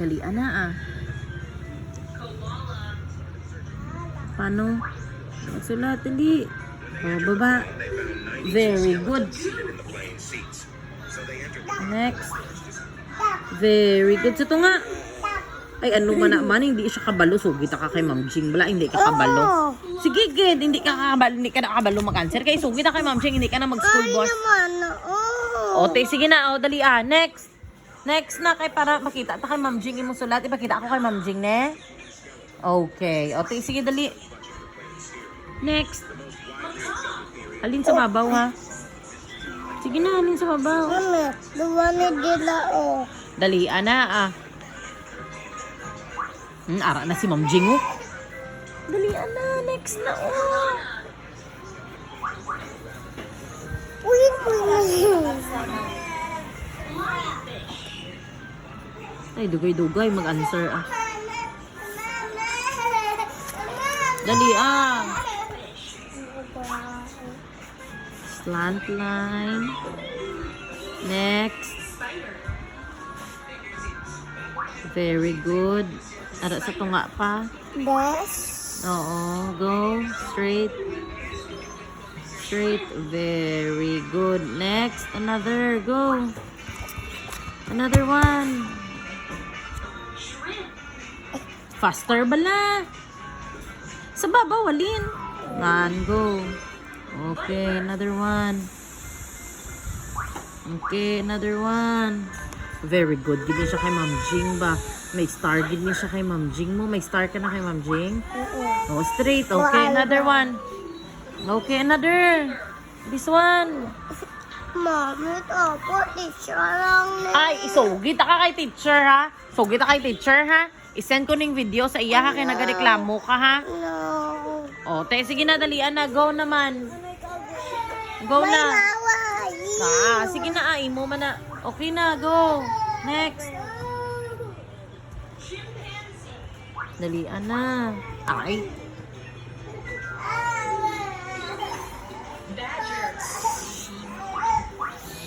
Dalian na ah. Paano? Magsulat, dali. Baba. Very good. Next. Very good. Sa ito nga. Ay, ano man naman, hindi siya kabalo. So, kita ka kay Ma'am Jing. Wala, hindi ka kabalo. Sige, Gid. Hindi ka kabalo. Hindi ka nakabalo mag-answer. Kaya, so, kita kay Ma'am Jing. Hindi ka na mag-school boss. Ay naman, O, te, sige na. O, dali ah. Next. Next na kay para makita. Ta kay Ma'am Jing imong sulat. Ipakita ako kay Ma'am Jing, ne? Okay. O, te, sige, dali. Next. Alin sa babaw, ha? Sige na, alin sa babaw. Mami, duwa ni Dila, oh. Dali, ana, ah. Ara na si Ma'am Jing, oh. Dali, ana. Next na, oh. Uy, Ay, dugay-dugay. Mag-answer, ah. Dali, ah. Slant line. Next. Very good. Ara sa tunga pa. Des. Oo. Go. Straight. Straight. Very good. Next. Another. Go. Another one. Faster bala. Sa baba, walin. Nan, go. Okay, another one. Okay, another one. Very good. Gid niya siya kay Ma'am Jing ba? May star. Gid niya siya kay Ma'am Jing mo. May star ka na kay Ma'am Jing? Oh, straight. Okay, another one. Okay, another. This one. Mami, opo, teacher lang na. Ay, isugit ka kay teacher ha? Sugit ka kay teacher ha? I-send ko ning video sa iya ha, kaya nagareklamo ka ha? No. O, te, sige na, dalian na. Go naman. Go May na. naway. Sige na, mo man na. Okay na, go. Next. Dalian na. Ay,